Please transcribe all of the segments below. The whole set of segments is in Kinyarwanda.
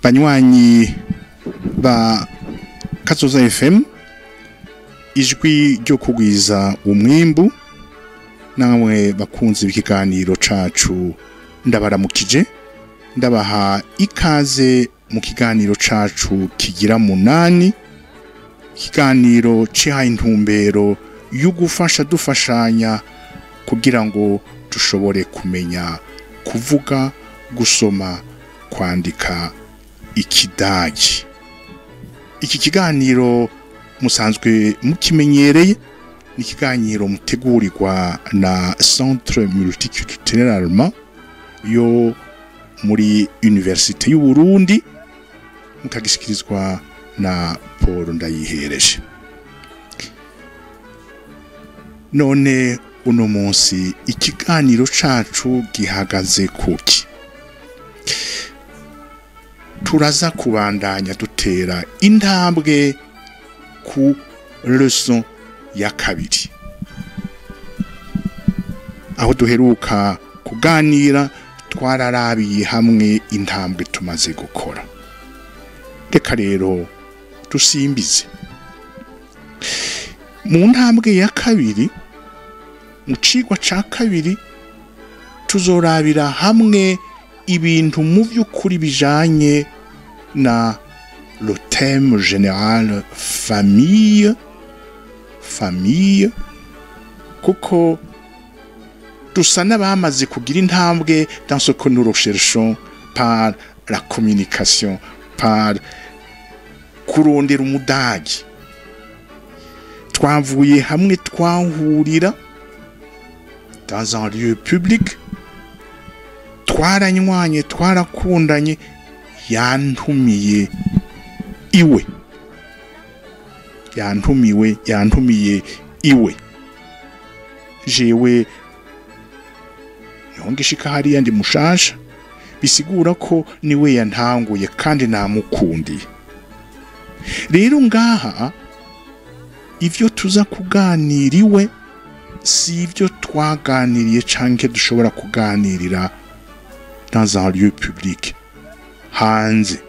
banywanyi ba Kazoza FM ijwi ryo kugwiza umwimbu namwe bakunze ikiganiro cacu ndabaramukije ndabaha ikaze mu kiganiro cacu kigira munani ikiganiro cihaye intumbero y'ugufasha dufashanya kugira ngo dushobore kumenya kuvuga gusoma kwandika ikidagi. Iki kiganiro musanzwe mukimenyereye ni ikiganiro mutegurirwa na Centre Multiculturel yo muri Université y'u Burundi mukagisikirizwa na Paul Ndayihereje. None uno munsi ikiganiro cacu gihagaze kuki? Turaza kubandanya dutera intambwe ku leçon ya kabiri. Aho duheruka kuganira twararabiye hamwe intambwe tumaze gukora. Reka rero dusimbize. Mu ntambwe ya kabiri mu cigwa ca kabiri tuzorabira hamwe ibintu mu by'ukuri bijanye na le thème général famille kuko dusa n'abamaze kugira intambwe dans ce que nous recherchons par la communication par kurondera umudagi. Twavuye hamwe twahurira dans un lieu public twaranywanye twarakundanye yantumiye iwe jewe yongishika hariya ndi mushasha bisigura ko niwe yantanguye kandi namukundiye. Rero ngaha ivyo tuza kuganiriwe si ivyo twaganiriye canke dushobora kuganirira dans un lieu public hanze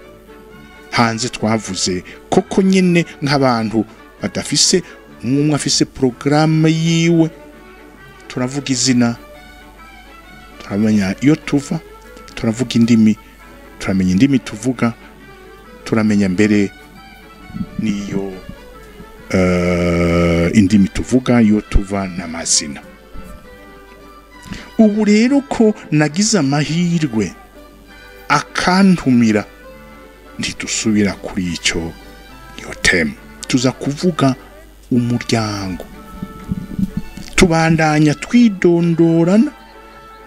twavuze koko nyene nk'abantu badafise umwe afise programme yiwe, turavuga izina, turamenya iyo tuva, turavuga indimi, turamenya indimi tuvuga, turamenya mbere niyo indimi tuvuga iyo tuva n'amazina. Ubu rero ko nagize amahirwe akantumira ntidusubira kuri icyo iyo theme, tuza kuvuga umuryango, tubandanya twidondorana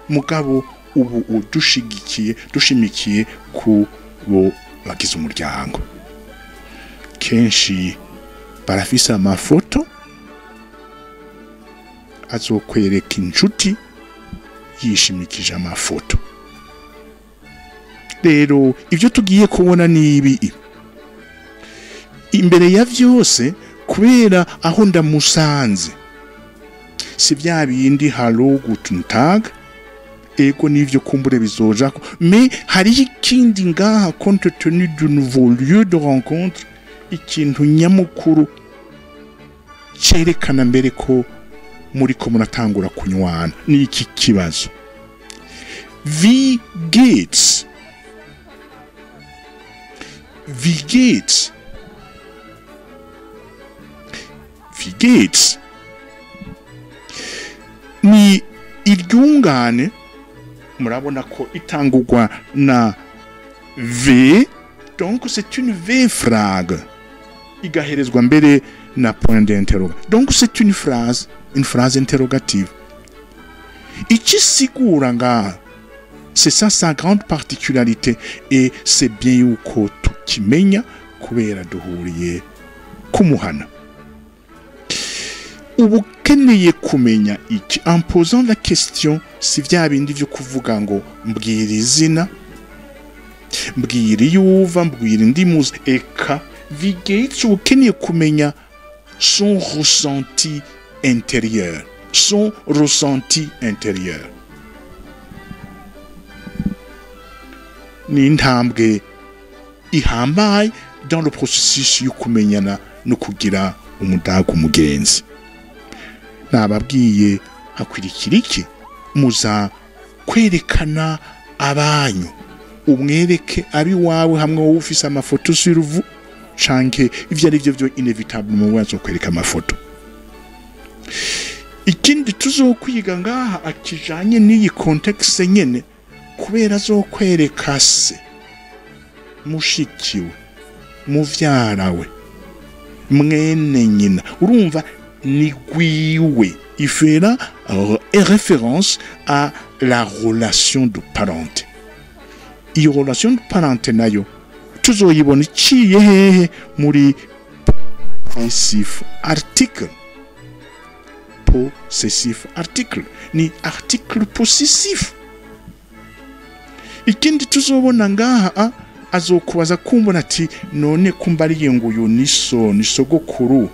mugabo ubu dushimikiye ku bo bagize umuryango. Kenshi barafise amafoto azokwereka inshuti yishimikije amafoto. Rero ivyo tugiye kubona nibi imbere ya vyose kubera aho ndamusanze si bya bindi hallo guten tag ego nivyo kumbure bizojako, mais hari ikindi ngaha compte tenu du nouveau lieu de rencontre ikintu nyamukuru cerekana mbere ko muri ko muratangura kunywana. Ni iki kibazo: wie geht's ni iryungane murabona ko itangurwa na v, donc c'est une v phrase igaherezwa mbere na point d'interrogation, donc c'est une phrase interrogative. Ikisigura nga c'est ça sa grande particularité, et c'est bien yuko tukimenya kubera duhuriye kumuhana. Ubu keneye kumenya iki en posant la question, si vya bindi byo kuvuga ngo mbwira izina, mbwira yuva, mbwira indimuzi, eka vigate ukeneye kumenya son ressenti intérieur. Ni intambwe ihambaye dans le processus yo kumenyana no kugira umudaga umugenzi. Nababwiye hakwirikira iki? Muza kwerekana abanyu, umwereke abi wawe hamwe wowe ufise amafoto sur vous canke ivyo ari byo inevitablement wazokwereka amafoto. Ikindi tuzokwiga ngaha akijanye n'iyi context nyene, kubera azokwereka se, mushikiwe, muvyarawe, mwene nyina, urumva ni gwiwe. Il fera référence à la relation de parenté. Iyo relation de parenté nayo tuzoyibona iciye hehe? Muri possessif article. Possessif article ni article possessif. Ikindi tuzobona ngaha azokubaza kumbona ati none kumbariye ngo uyu ni sogokuru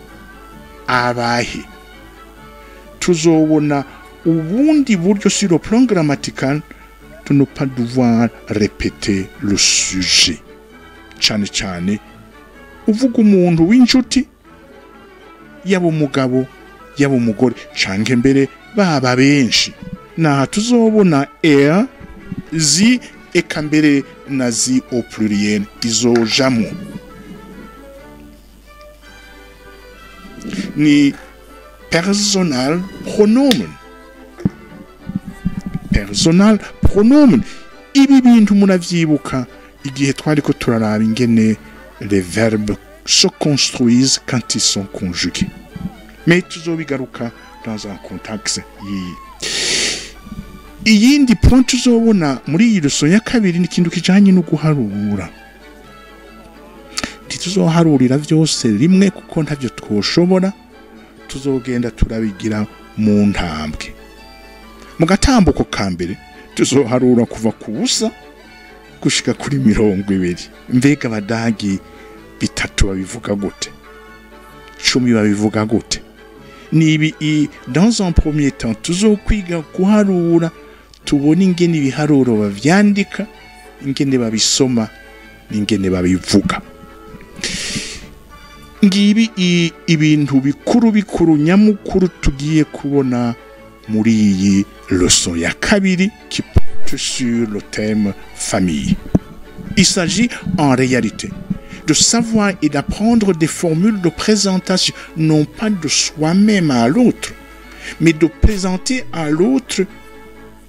abahe. Tuzobona ubundi buryo sur le plan grammatical de ne pas devoir répéter le sujet. Cyane cyane uvuga umuntu w'incuti, yaba umugabo yaba umugore canke mbere baba benshi, na tuzobona zi eka mbere na zi au pluriel izojamo. Ni personal pronomen. Personal pronomen. Ibi bintu munavyibuka igihe twari ko turaraba ingene les verbes se construisent quand ils sont conjugués. Mais tuzobigaruka dans un contexte iyindi point tuzobona muri iyi leçon ya kabiri n'ikintu kijanye no guharura. Tuzoharurira vyose rimwe kuko ntavyo twoshobora, tuzogenda turabigira mu ntambwe. Mu gatambuko ka mbere tuzoharura kuva ku busa gushika kuri 20. Mbega abadagi bitatu babivuga gute? 10 babivuga gute? Nibi dans un premier temps tuzokwiga guharura, tubona ingene ibiharuro bavyandika, ingene babisoma, n'ingene babivuga. Ngibi ibintu bikuru nyamukuru tugiye kubona muri iyi leçon ya kabiri qui porte sur le thème famille. Il s'agit en réalité de savoir et d'apprendre des formules de présentation, non pas de soi-même à l'autre, mais de présenter à l'autre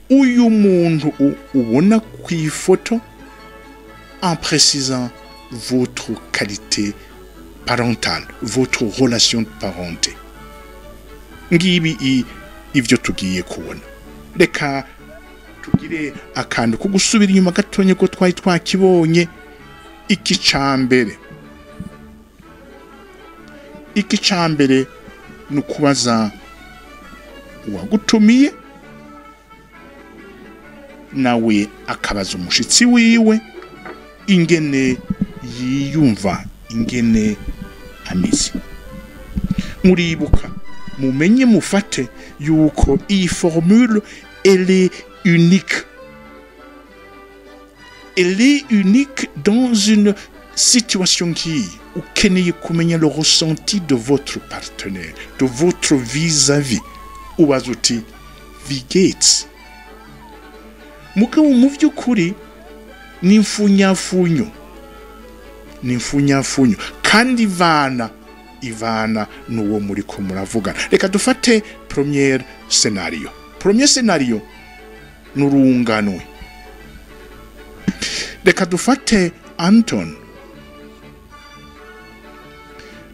uyu muntu ubona kw'ifoto, en précisant votre qualité parentale, votre relation de parenté. Ngibi ivyo tugiye kubona. Reka tugire akantu ko gusubira inyuma gatonye ko twari twakibonye. Iki cambere nukubaza uwagutumiye, nawe akabaza umushitsi wiwe ingene yiyumva, ingene ameze. Muribuka, mumenye mufate yuko iyi formule elle est unique. Elle est unique dans une situation qui ukeneye kumenya le ressenti de votre partenaire, de votre vis-à-vis. Ubazuti wie geht's? Mugabo mu vy'ukuri ni mfunyafunyo kandi ivana nuwo muri ko muravugana. Reka dufate premier scénario nurunganwe. Reka dufate Anton,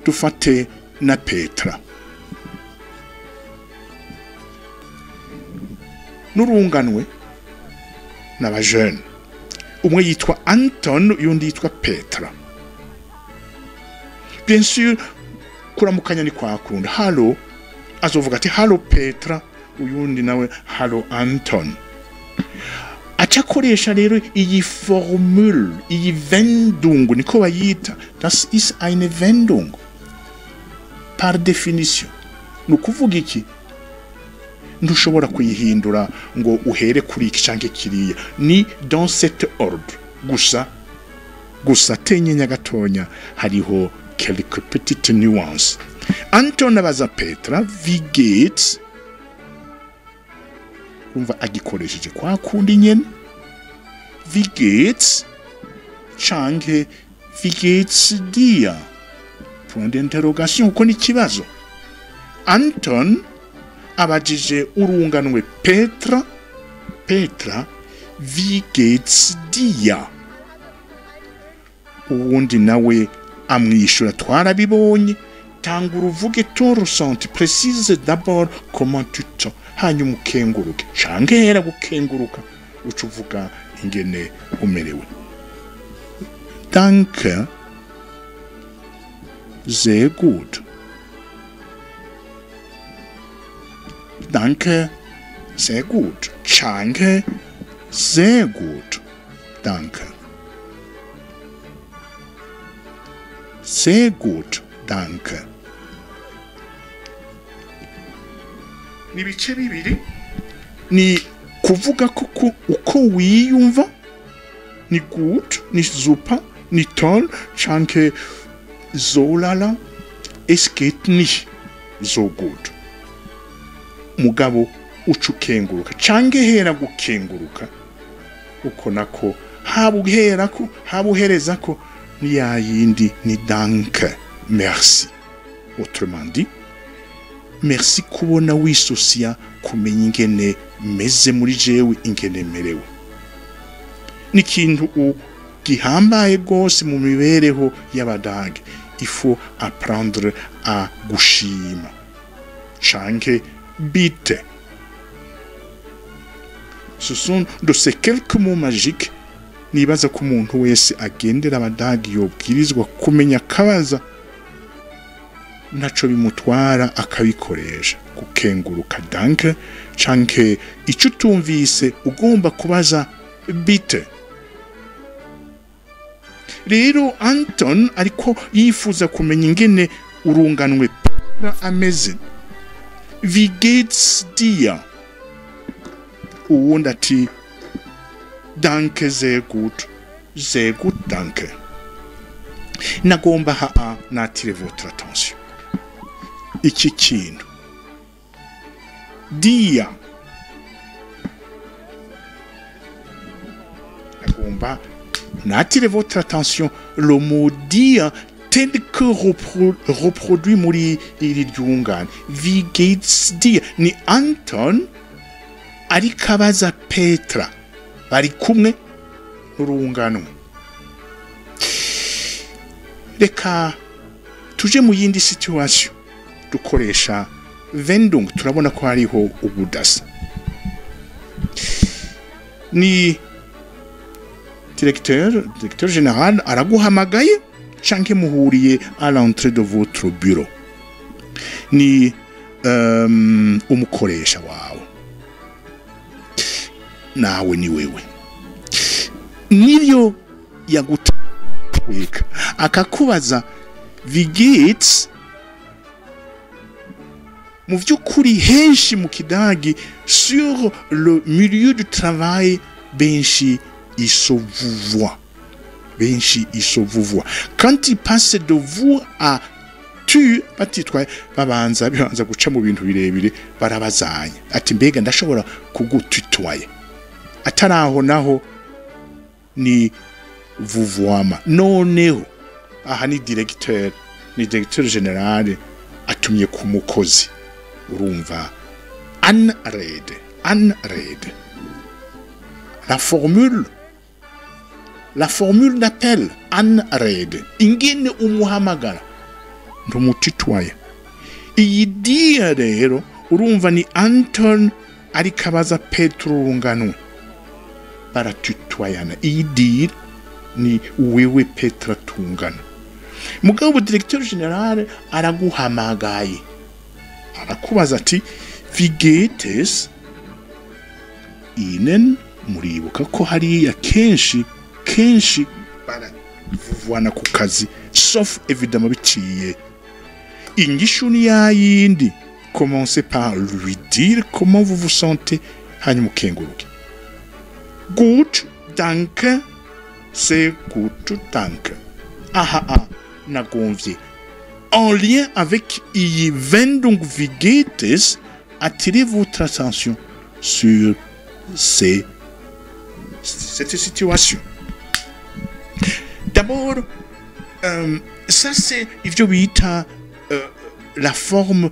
dufate na Petra. Nurunganwe n'aba jeune. Umwe yitwa Anton, yundi yitwa Petra. Bien sûr, kuramukanya ni kwa kunda. Hallo, azovuga ati hallo Petra, uyundi nawe hallo Anton. Achakoresha rero iyi formule, iyi Wendung, niko bayita. Das ist eine Wendung. Par définition. Nukuvuga iki? Ntushobora kuyihindura ngo uhere kuri iki canke kiriya. Ni dans cet ordre. Gusa gusa tenyenya gatonya hariho quelques petites nuances. Anton abaza Petra wie geht's, umva agikoresheje kwa kundi nyene wie geht's canke wie geht's dir, point d'interrogation, uko ni kibazo. Anton abajije urunganwe Petra wie geht's dir, uwundi nawe amwishura twarabibonye, tanga uruvuge ton ressenti, précise d'abord comment tu te sens, hanyuma ukenguruke canke hera gukenguruka ucuvuga ingene umerewe. Danke, sehr gut. Danke, sehr gut. Canke, sehr gut. Danke. Sehr gut, danke. Ni bice bibiri, ni kuvuga ko uko wiyumva, ni gut, ni super, ni toll, canke so lala, es geht nicht so gut. Mugabo ucukenguruka canke hera gukenguruka, uko nako haba uherako haba uherezako ni ya yindi ni danke, merci. Autrement dit, merci kubona wisosia kumenya ingene meze muri jewe, ingene merewe. Ni kintu gihambaye gose mu mibereho y'Abadage. Il faut apprendre à gushima canke bitte. Ce sont de ces quelques mots magiques nibaza ko umuntu wese agendera Abadage yobwirizwa kumenya kabaza naco bimutwara akabikoresha. Gukenguruka danke canke ico utumvise ugomba kubaza bitte. Rero Anton ariko yifuza kumenya ingene urunganwe ameze. Wie geht's dir? Uwundi ati danke, sehr gut, danke. Nagomba natire votre attention. Iki kintu dia, nagomba natire votre attention. Le mot dia tel que reproduit muri iri ryungane wie geht's dir, ni Anton ariko abaza Petra, bari kumwe n'urungano. Reka tuje mu yindi situation dukoresha Wendung, turabona ko hariho ubudasa. Ni directeur général araguhamagaye canke muhuriye à l'entrée de votre bureau. Ni umukoresha wawe, nawe ni wewe, nibyo yagutwika akakubaza wie geht's. Mu vyukuri henshi mu Kidagi sur le milieu du travail benshi isovuvwa. Quand il passe de vous à tu, batitwaye babanza guca mu bintu birebire, barabazanya ati mbega ndashobora kugutitwaye. Ataraho naho ni vuvwama. Noneho aha ni directeur général atumye ku mukozi, urumva anrede. La formule d'appel anrede, ingene umuhamagara ndumutitwaye. Iyi dia rero urumva ni Anton ariko abaza Petro urungano, baratitwayana. Iyi dia ni wewe Petra tungana. Mugabo directeur général araguhamagaye, arakubaza ati wie geht es Ihnen. Muribuka ko hariya kenshi baravuvana ku kazi, sauf évidemment biciye ingishu ni yindi. Commencez par lui dire comment vous vous sentez, hanyuma ukenguruke. Gut, danke, c'est gut, danke. Nagomvye. En lien avec iyi Wendung wie geht es, attirez votre attention sur cette situation. D'abord, ça c'est ivyo bita la forme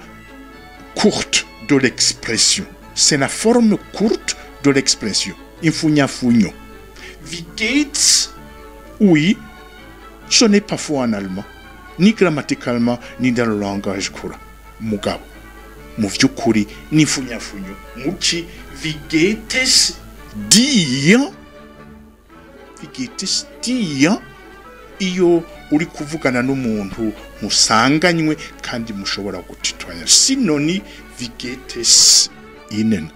courte de l'expression. C'est la forme courte de l'expression. Infunya-funyo. Wie geht's? Oui, ce n'est pas faux en allemand, ni grammaticalement, ni dans le langage courant. Mugabo. Mu vy'ukuri n'infunya-funyo. Muki, wie geht es dir? Wie geht es dir? Iyo uri kuvugana n'umuntu musanganywe kandi mushobora gutitwanya. Sinoni, wie geht es Ihnen?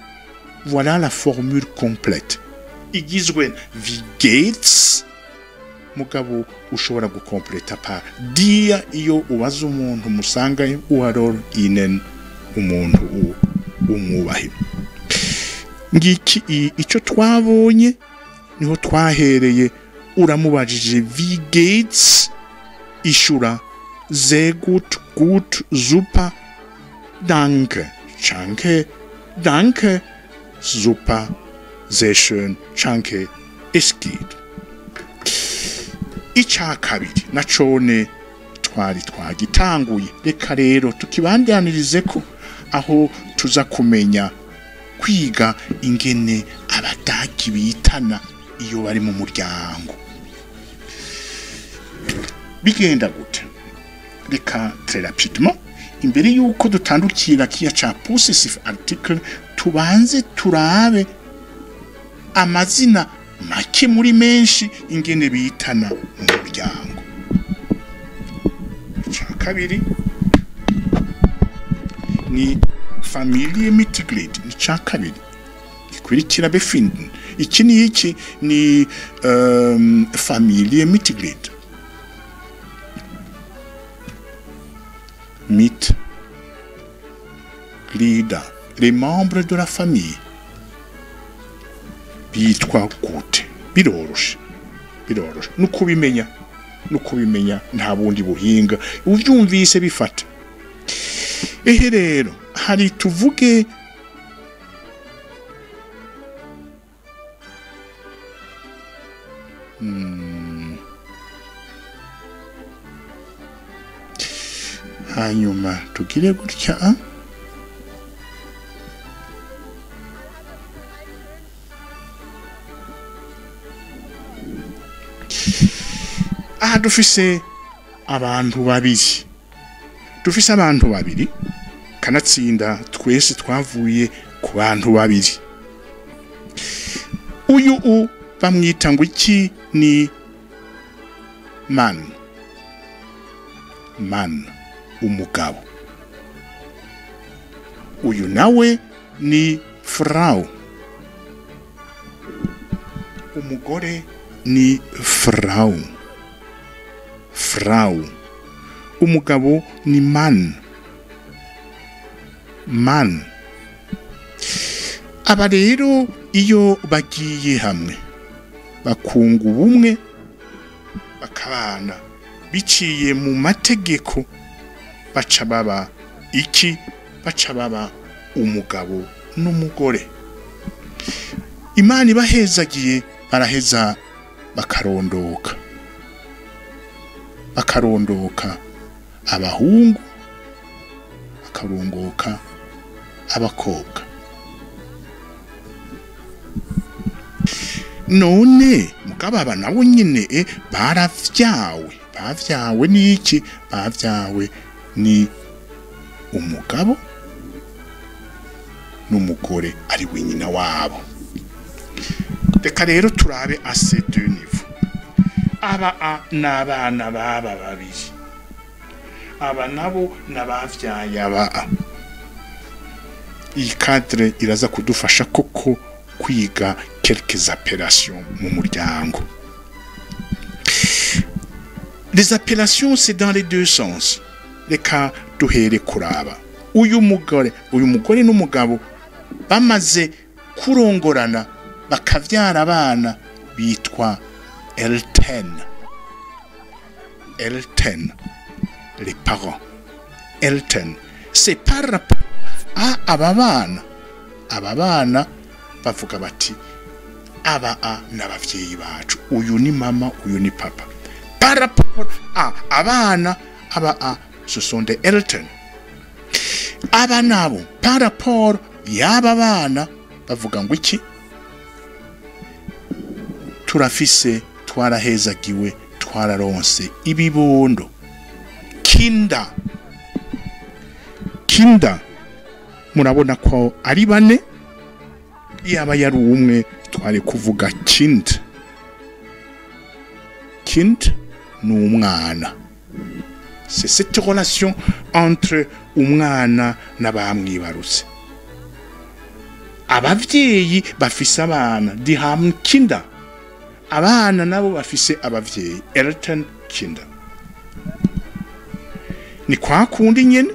Voilà la formule complète. Igizwe wie geht's? Mugabo ushobora gukompleta par dia iyo ubaza umuntu musanganywe uharor Ihnen umuntu umwubahe. Ngiki ico twabonye niho twahereye. Uramubajije wie geht's? Ishura sehr gut, gut, super, danke, danke, danke, super, sehr schön, danke, es geht. Ica kabiri nacone twari twagitanguye. Reka rero tukibandanirize ko aho tuza kumenya kwiga ingene abadagi bitana iyo bari mu muryango. Bigenda gute? Reka très rapidement imbere yuko dutandukira kiya ca possessive article tubanze turabe amazina make muri menshi ingene bitana mu muryango. Ca kabiri ni Familienmitglied, ni ca kabiri gikurikira befinden. Iki ni iki ni Familienmitglied. Mitglieder, les membres de la famille. Bitwa gute? Biroroshe. Nukubimenya nta bundi buhinga. Uvyumvise bifata. Ehe rero hari tuvuge hanyuma tugire gutya dufise abantu babiri kanatsinda twese twavuye ku bantu babiri. Uyu bamwita ngo iki ni man umugabo. Uyu nawe ni Frau, umugore ni Frau. Umugabo ni man. Aba rero iyo bagiye hamwe bakunga ubumwe bakabana biciye mu mategeko baca baba umugabo n'umugore. Imana ibahezagiye baraheza bakarondoka abahungu bakarongoka abakobwa. None mugababa nabo nyine bavyawe n'iki? Bavyawe ni umugabo n'umugore ari we nyina wabo. Reka rero turabe à ces deux niveaux. Aba n'abana baba babiri. Aba nabo nabavyaye aba. Iyi cadre iraza kudufasha koko kwiga quelques appellations mu muryango. Les appellations c'est dans les deux sens. Reka duhere kuraba. Uyu mugore n'umugabo bamaze kurongorana bakavyara abana bitwa Eltern, les parents. Eltern, c'est par rapport à aba bana bavuga bati aba n'abavyeyi bacu, uyu ni mama, uyu ni papa. Par rapport à abana, ce sont des Eltern. Aba nabo par rapport y'aba bana bavuga ngo iki? Turafise, twarahezagiwe, twararonse ibibondo. Kinder, murabona ko ari bane, yaba yari umwe twari kuvuga kind ni umwana. C'est cette relation entre umwana n'abamwibarutse. Abavyeyi bafise abana, die haben Kinder. Abana nabo bafise abavyeyi, Eltern, Kinder. Ni kwa kundi nyene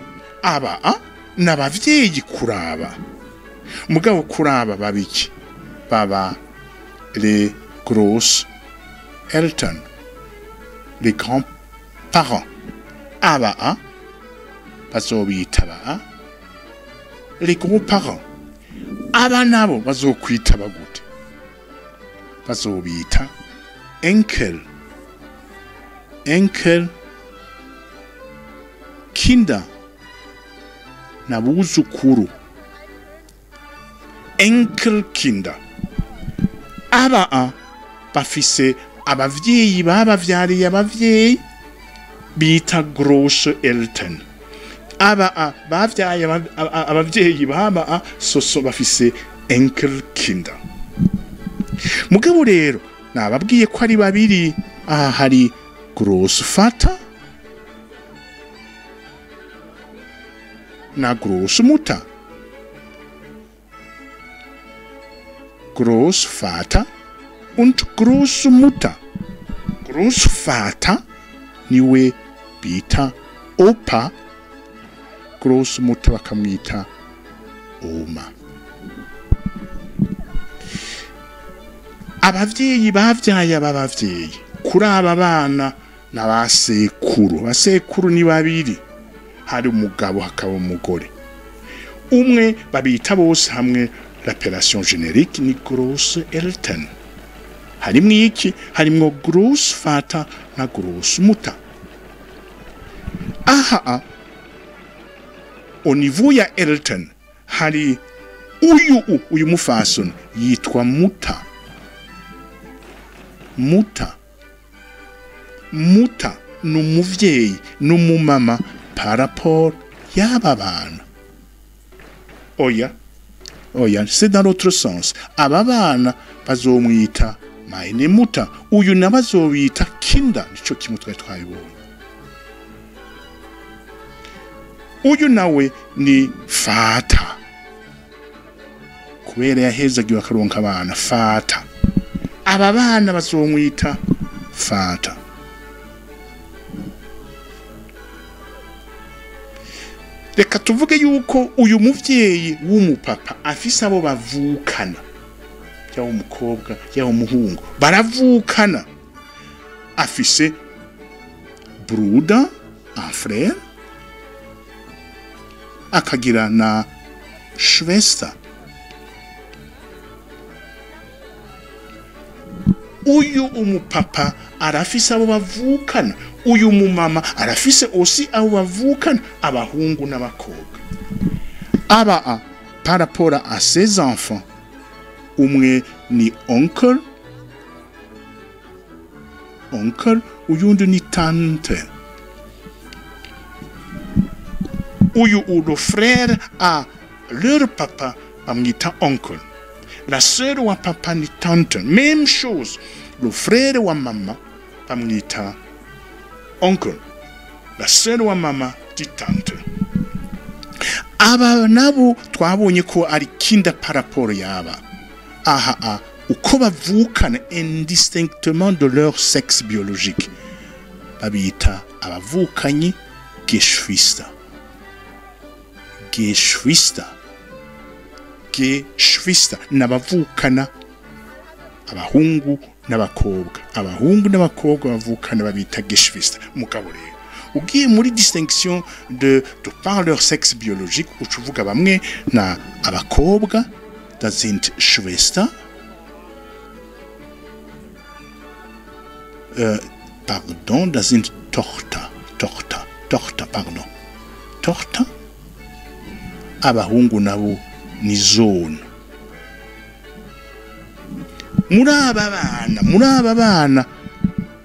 n'abavyeyi kuraba. Mugabo kuraba babiki baba les grosses Eltern, les grands-parents. Bazobita les grands-parents. Aba nabo bazokwita bagute, bazobita enkel, Kinder n'abuzukuru, Enkelkinder. Aba bafise abavyeyi babavyariye abavyeyi bita grosse Eltern. Aba bavyaye abavyeyi baba soso bafise Enkelkinder. Mugabo rero nababwiye ko ari babiri. Hari Großvater na Großmutter. Großvater und Großmutter. Großvater niwe bita Opa, Großmutter bakamwita Oma. Abavyeyi bavyaye abavyeyi kuri aba bana n'abasekuru. Basekuru ni babiri, hari umugabo hakaba umugore. Umwe babita bose hamwe l'appellation générique ni grosse Eltern. Harimwo iki? Harimwo Großvater na Großmutter. Au niveau ya Eltern hari uyu mufasoni yitwa Mutter. Mutter n'umuvyeyi n'umumama par rapport y'aba bana. Oya, c'est dans l'autre sens. Aba bana bazomwita meine Mutter, uyu nabazobita Kinder. Nico kimwe twayibonye. Uyu nawe ni Vater, kubera yahezagiwe akaronka abana. Vater, aba bana bazomwita Vater. Reka tuvuge yuko uyu muvyeyi w'umupapa afise abo bavukana, cyangwa umukobwa cyangwa umuhungu baravukana. Afise Bruder, un frère, akagira na Schwester. Uyu umupapa arafise abo bavukana, uyu mumama arafise aussi abo bavukana, abahungu n'abakobwa. Aba par rapport à ses enfants, umwe ni oncle, uyundi ni tante. Uyu le frère a leur papa bamwita oncle. La sœur wa papa ni tante. Même chose. Le frère wa mama bamwita oncle. La sœur wa mama di tante. Aba nabo twabonye ko ari Kinder par rapport yaba. Uko bavukana indistinctement de leur sexe biologique. Babita abavukanyi Geschwister. Geschwister n'abavukana abahungu n'abakobwa abahungu n'abakobwa bavukana babita Geschwister mugabo rero ugiye muri distinction de par leur sexe biologique ucuvuga bamwe na abakobwa das sind Schwester pardon das sind Tochter pardon Tochter abahungu nabo ni zone muri aba bana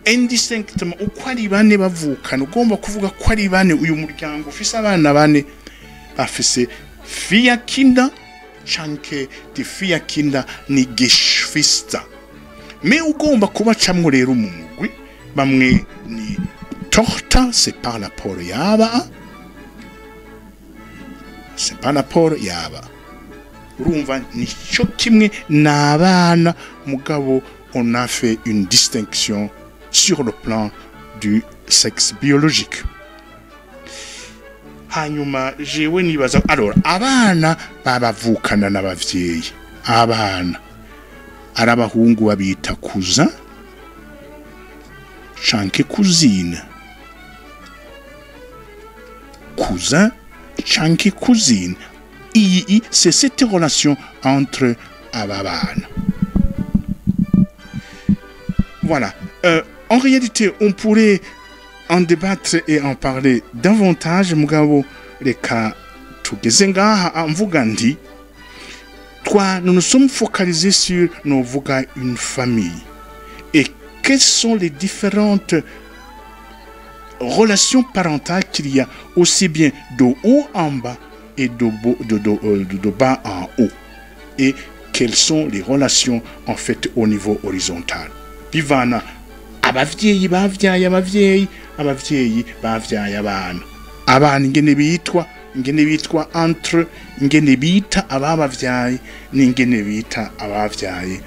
indistinctement uko ari bane bavukana ugomba kuvuga ko ari bane uyu muryango ufise abana bane bafise vier Kinder canke die vier Kinder ni Geschwister mais ugomba kubacamwo rero umugwi bamwe ni Tochter c'est par rapport yaba urumva nico kimwe n'abana mugabo on a fait une distinction sur le plan du sexe biologique hanyuma jewe nibaza alors abana babavukana n'abavyeyi abana arabahungu babita cousin canke cousine c'est cette relation entre ababana. Voilà. En réalité, on pourrait en débattre et en parler davantage. Mugabo, reka tugeze ngaha mvuga ndi nous nous sommes focalisés sur une famille. Et quelles sont les différentes relations parentales qu'il y a aussi bien de haut en bas et de bas en haut, et quelles sont les relations en fait au niveau horizontal. Bivana abavyeyi bavyaye abavyeyi bavyaye abana ingene bitwa entre ingene bita ababavyaye n'ingene bita abavyaye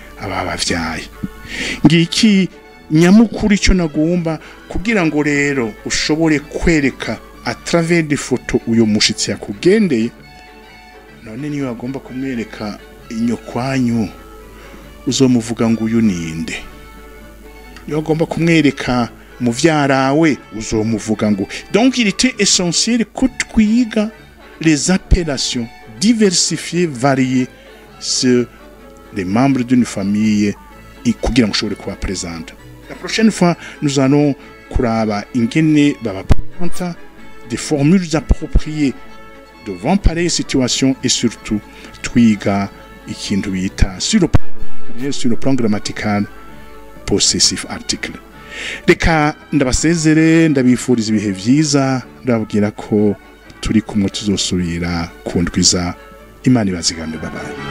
ngiki nyamukuru icyo nagomba kugira ngo rero ushobore kwereka à travers des photos uyo mushitsi yakugendeye none niyo agomba kumwereka inyokwanyu uzomuvuga ngo uyu ninde niyo agomba kumwereka muvyarawe uzomuvuga ngo donc il était essentiel ko twiga les appellations diversifiées variées sur les membres d'une famille kugira ngo ushobore kuba présente. La prochaine fois nous allons kuraba ingene baba présenta des formules appropriées devant pareille situation et surtout twiga ikintu bita sur le plan grammatical possessif article. Reka ndabasezere ndabifuriza ibihe vyiza ndababwira ko turi kumwe tuzosubira kundwiza Imana ibazigambe babaye.